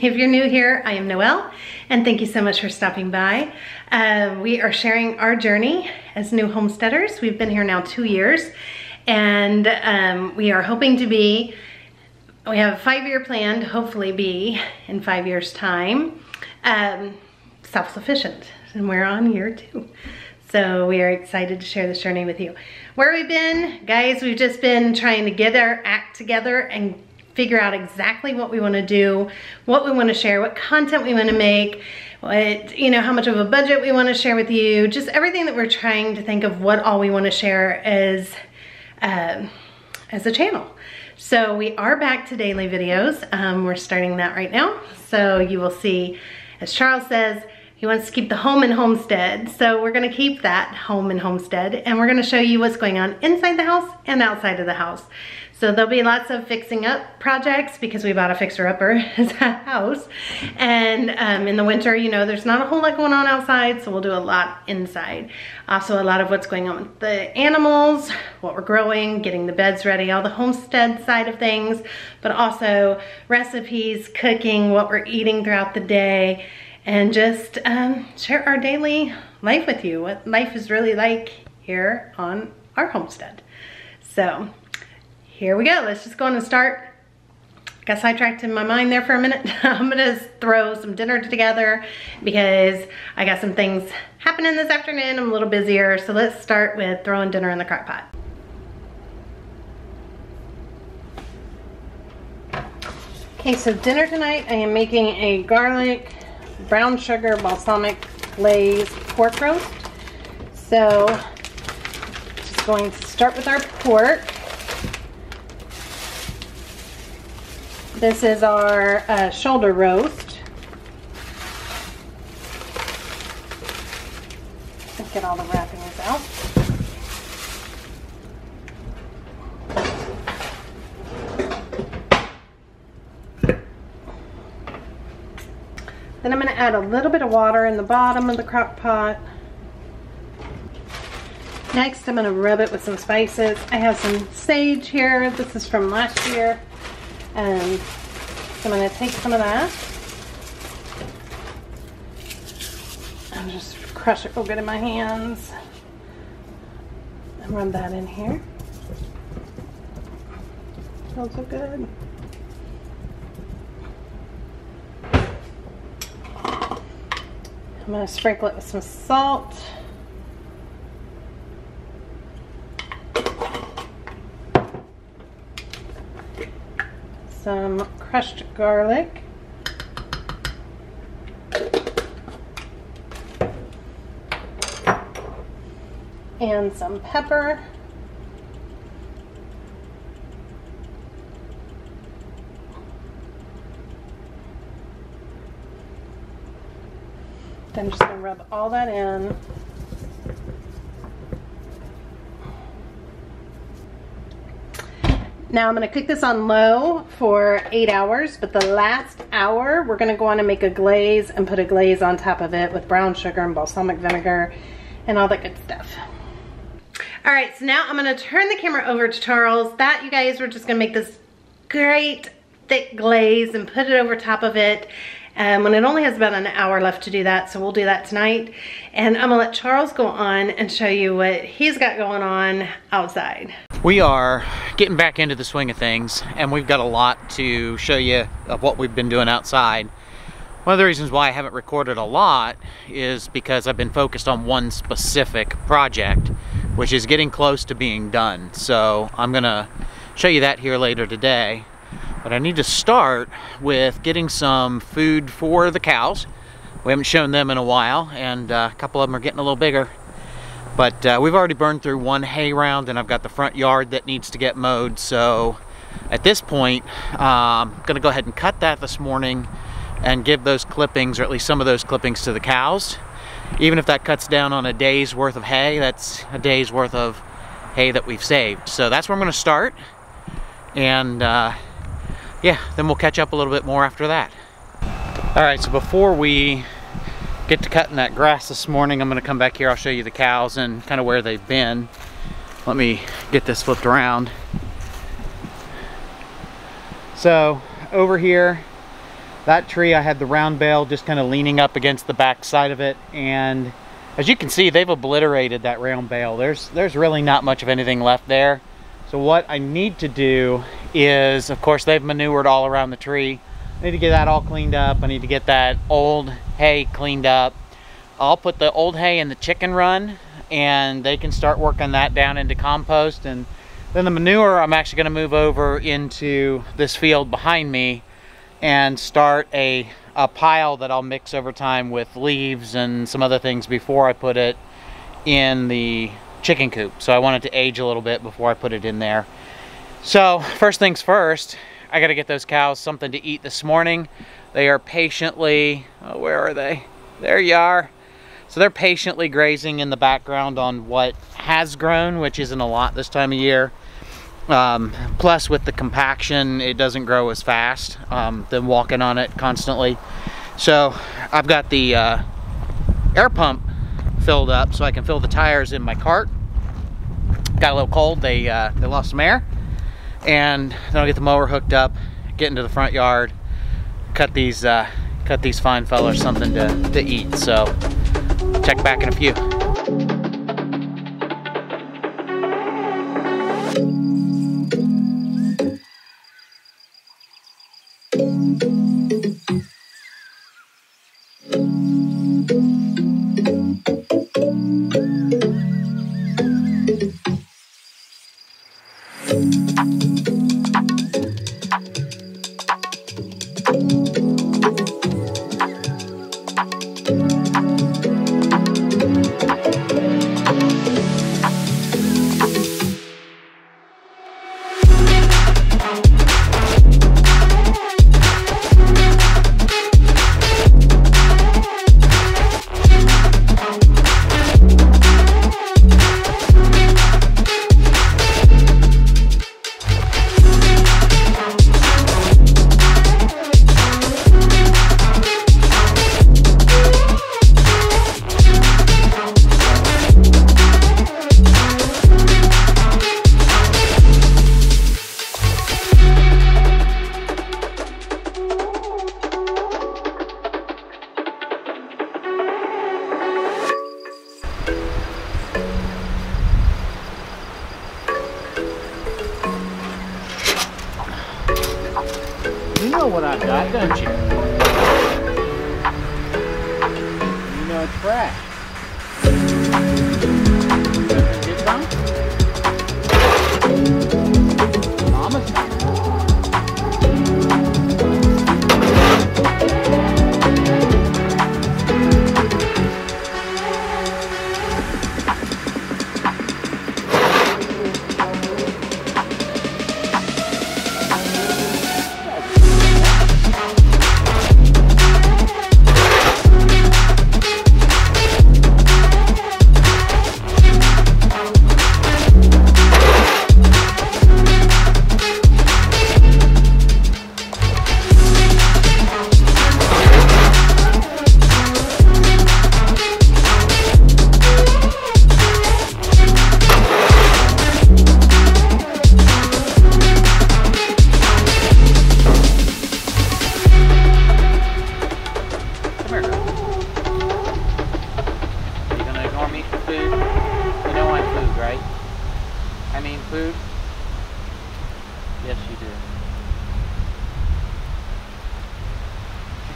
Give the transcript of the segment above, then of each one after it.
If you're new here, I am Noelle, and thank you so much for stopping by. We are sharing our journey as new homesteaders. We've been here now 2 years, and we are hoping to be, we have a 5-year plan to hopefully be, in 5 years' time, self-sufficient, and we're on year 2. So we are excited to share this journey with you. Where we've been, guys, we've just been trying to get our act together and figure out exactly what we want to do, what we want to share, what content we want to make, what, you know, how much of a budget we want to share with you, just everything that we're trying to think of what all we want to share as a channel. So we are back to daily videos. We're starting that right now. So you will see, as Charles says, he wants to keep the home and homestead. So we're going to keep that home and homestead, and we're going to show you what's going on inside the house and outside of the house. So there'll be lots of fixing up projects because we bought a fixer-upper as a house. And in the winter, you know, there's not a whole lot going on outside, so we'll do a lot inside. Also, a lot of what's going on with the animals, what we're growing, getting the beds ready, all the homestead side of things, but also recipes, cooking, what we're eating throughout the day, and just share our daily life with you, what life is really like here on our homestead. So here we go. Let's just go on and start. Got sidetracked in my mind there for a minute. I'm gonna throw some dinner together because I got some things happening this afternoon. I'm a little busier. So let's start with throwing dinner in the crock pot. Okay, so dinner tonight, I am making a garlic, brown sugar, balsamic glaze pork roast. So just going to start with our pork. This is our shoulder roast. Let's get all the wrappings out. Then I'm going to add a little bit of water in the bottom of the crock pot. Next, I'm going to rub it with some spices. I have some sage here. This is from last year. So I'm going to take some of that and just crush it real good in my hands and rub that in here. Smells so good. I'm going to sprinkle it with some salt. Some crushed garlic. And some pepper. Then I'm just going to rub all that in. Now I'm gonna cook this on low for 8 hours, but the last hour we're gonna go on and make a glaze and put a glaze on top of it with brown sugar and balsamic vinegar and all that good stuff. All right, so now I'm gonna turn the camera over to Charles. That, you guys, we're just gonna make this great thick glaze and put it over top of it. When it only has about an hour left to do that, so we'll do that tonight. And I'm gonna let Charles go on and show you what he's got going on outside. We are getting back into the swing of things, and we've got a lot to show you of what we've been doing outside. One of the reasons why I haven't recorded a lot is because I've been focused on one specific project, which is getting close to being done. So I'm gonna show you that here later today. But I need to start with getting some food for the cows. We haven't shown them in a while, and a couple of them are getting a little bigger. But we've already burned through one hay round, and I've got the front yard that needs to get mowed. So at this point, I'm gonna go ahead and cut that this morning and give those clippings, or at least some of those clippings, to the cows. Even if that cuts down on a day's worth of hay, that's a day's worth of hay that we've saved. So that's where I'm gonna start. And yeah, then we'll catch up a little bit more after that. All right, so before we get to cutting that grass this morning, I'm gonna come back here. I'll show you the cows and kind of where they've been. Let me get this flipped around. So over here, that tree, I had the round bale just kind of leaning up against the back side of it, and as you can see, they've obliterated that round bale. There's really not much of anything left there. So what I need to do is, of course, they've manured all around the tree. I need to get that all cleaned up. I need to get that old hay cleaned up. I'll put the old hay in the chicken run, and they can start working that down into compost. And then the manure, I'm actually gonna move over into this field behind me and start a pile that I'll mix over time with leaves and some other things before I put it in the chicken coop. So I want it to age a little bit before I put it in there. So first things first, I gotta get those cows something to eat this morning. They are patiently, oh, where are they? There you are. So they're patiently grazing in the background on what has grown, which isn't a lot this time of year. Plus with the compaction, it doesn't grow as fast than walking on it constantly. So I've got the air pump filled up so I can fill the tires in my cart. Got a little cold, they lost some air. And then I'll get the mower hooked up, get into the front yard, cut these fine fellas something to eat. So check back in a few. You know what I've got, don't you? You know it's fresh. Get some? Mama's.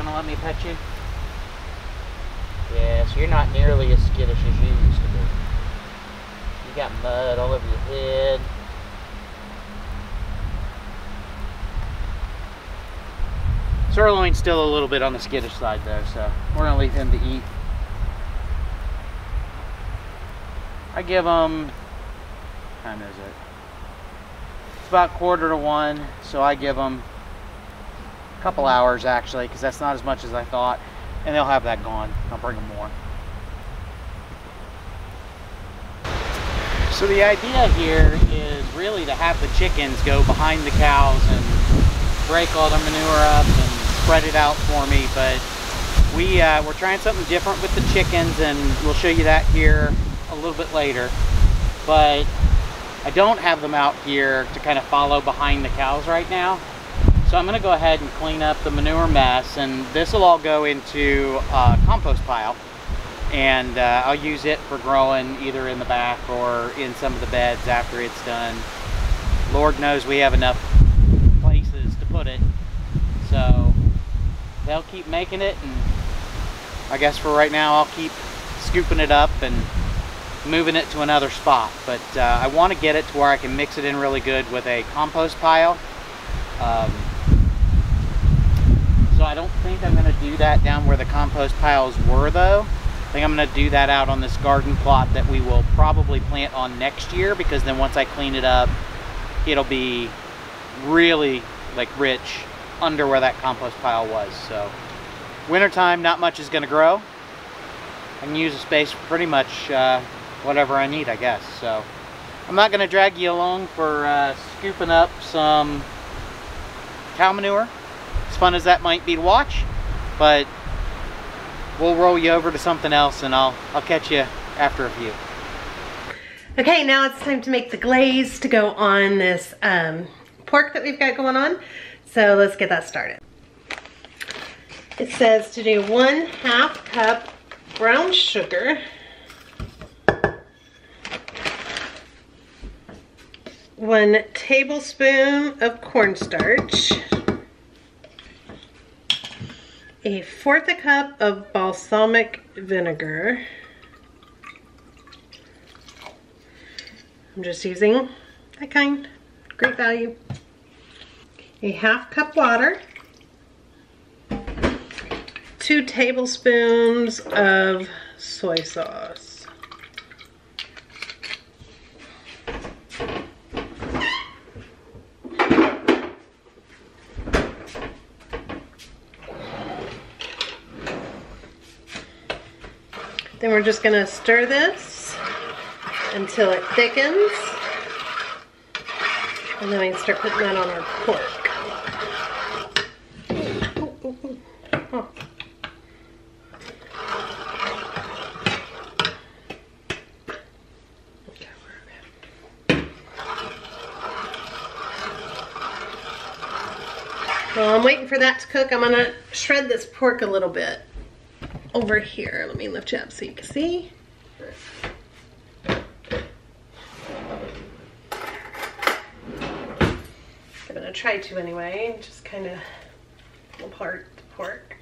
gonna let me pet you? Yeah, so you're not nearly as skittish as you used to be. You got mud all over your head. Sirloin's still a little bit on the skittish side though, so we're gonna leave him to eat. I give him, what time is it? It's about 1:45, so I give him a couple hours actually, because that's not as much as I thought, and they'll have that gone. I'll bring them more. So the idea here is really to have the chickens go behind the cows and break all their manure up and spread it out for me, but we're trying something different with the chickens, and we'll show you that here a little bit later. But I don't have them out here to kind of follow behind the cows right now, so I'm going to go ahead and clean up the manure mess, and this will all go into a compost pile, and I'll use it for growing either in the back or in some of the beds after it's done. Lord knows we have enough places to put it, so they'll keep making it, and I guess for right now I'll keep scooping it up and moving it to another spot. But I want to get it to where I can mix it in really good with a compost pile. So I don't think I'm going to do that down where the compost piles were though. I think I'm going to do that out on this garden plot that we will probably plant on next year, because then once I clean it up, it'll be really like rich under where that compost pile was. So wintertime, not much is going to grow. I can use the space for pretty much whatever I need, I guess. So I'm not going to drag you along for scooping up some cow manure, as fun as that might be to watch, but we'll roll you over to something else, and I'll catch you after a few. Okay, now it's time to make the glaze to go on this pork that we've got going on. So let's get that started. It says to do 1/2 cup brown sugar, 1 tablespoon of cornstarch, 1/4 cup of balsamic vinegar. I'm just using that kind, great value. 1/2 cup water, 2 tablespoons of soy sauce. Then we're just gonna stir this until it thickens, and then we can start putting that on our pork. Oh. While I'm waiting for that to cook, I'm gonna shred this pork a little bit over here. Let me lift you up so you can see. I'm gonna try to anyway, just kind of pull apart the pork.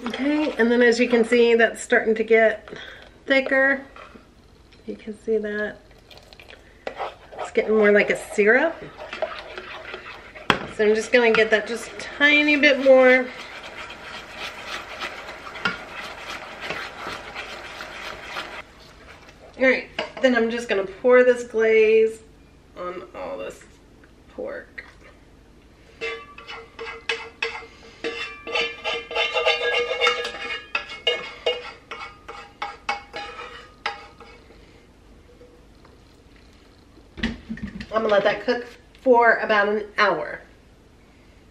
Okay, and then as you can see, that's starting to get thicker. You can see that. It's getting more like a syrup. So I'm just gonna get that just a tiny bit more. All right, then I'm just gonna pour this glaze on all this pork. and let that cook for about an hour.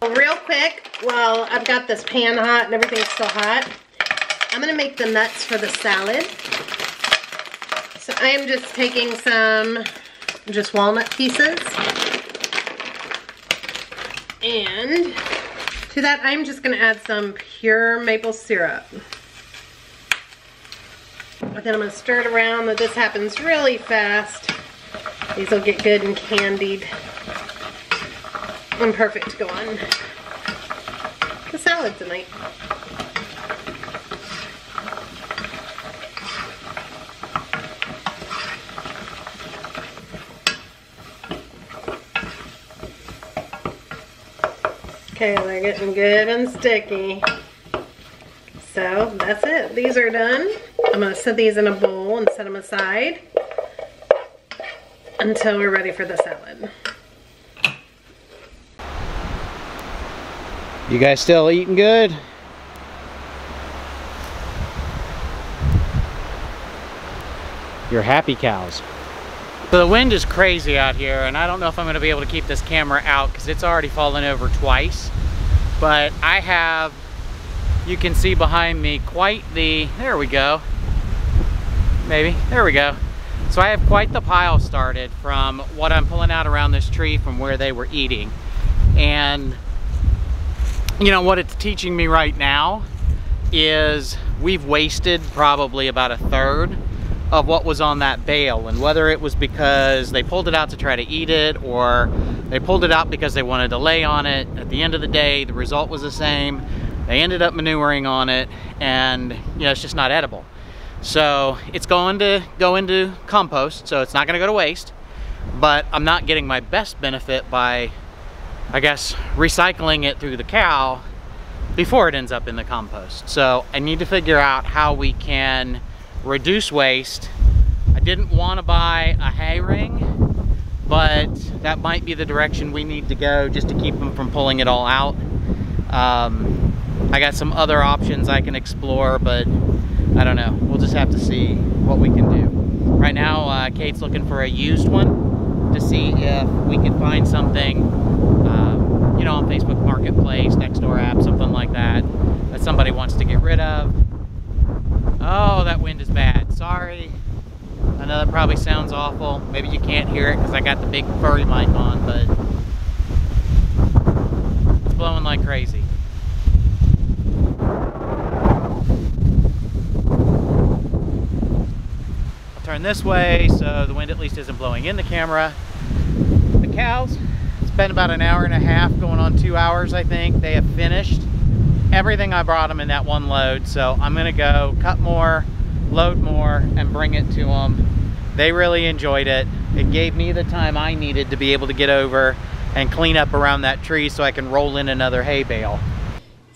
Real quick, while I've got this pan hot and everything's still hot, I'm gonna make the nuts for the salad. So I am just taking some just walnut pieces. And to that, I'm just gonna add some pure maple syrup. And then I'm gonna stir it around. This happens really fast. These will get good and candied and perfect to go on the salad tonight. Okay, they're getting good and sticky. So that's it. These are done. I'm going to set these in a bowl and set them aside until we're ready for the salad. You guys still eating good? You're happy cows. So the wind is crazy out here, and I don't know if I'm going to be able to keep this camera out because it's already fallen over twice. But I have, you can see behind me, quite the, there we go. Maybe, there we go. So I have quite the pile started from what I'm pulling out around this tree from where they were eating. And you know what it's teaching me right now is we've wasted probably about 1/3 of what was on that bale, and whether it was because they pulled it out to try to eat it or they pulled it out because they wanted to lay on it, at the end of the day the result was the same. They ended up manuring on it, and you know, it's just not edible. So it's going to go into compost, so it's not going to go to waste, but I'm not getting my best benefit by, I guess, recycling it through the cow before it ends up in the compost. So I need to figure out how we can reduce waste. I didn't want to buy a hay ring, but that might be the direction we need to go just to keep them from pulling it all out. I got some other options I can explore, but I don't know. We'll just have to see what we can do. Right now, Kate's looking for a used one to see if we can find something, you know, on Facebook Marketplace, Nextdoor app, something like that, that somebody wants to get rid of. Oh, that wind is bad. Sorry. I know that probably sounds awful. Maybe you can't hear it because I got the big furry mic on, but it's blowing like crazy. I'll turn this way so the wind at least isn't blowing in the camera. The cows, it's been about an hour and a half, going on 2 hours, I think. They have finished everything I brought them in that one load, so I'm gonna go cut more, load more, and bring it to them. They really enjoyed it. It gave me the time I needed to be able to get over and clean up around that tree so I can roll in another hay bale.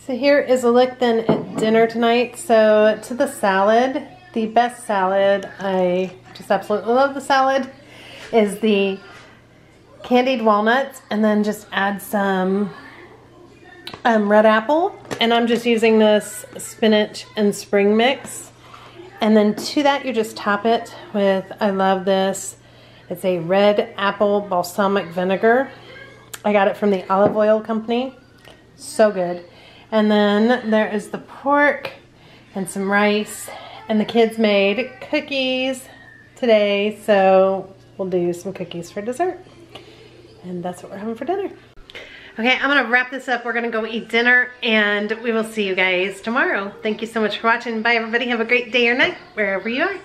So here is a look then at dinner tonight. So to the salad, the best salad, I just absolutely love the salad, is the candied walnuts, and then just add some red apple, and I'm just using this spinach and spring mix. And then to that, you just top it with, I love this, it's a red apple balsamic vinegar. I got it from the olive oil company. So good. And then there is the pork and some rice, and the kids made cookies today, so we'll do some cookies for dessert. And that's what we're having for dinner. Okay, I'm gonna wrap this up. We're gonna go eat dinner, and we will see you guys tomorrow. Thank you so much for watching. Bye everybody, have a great day or night, wherever you are.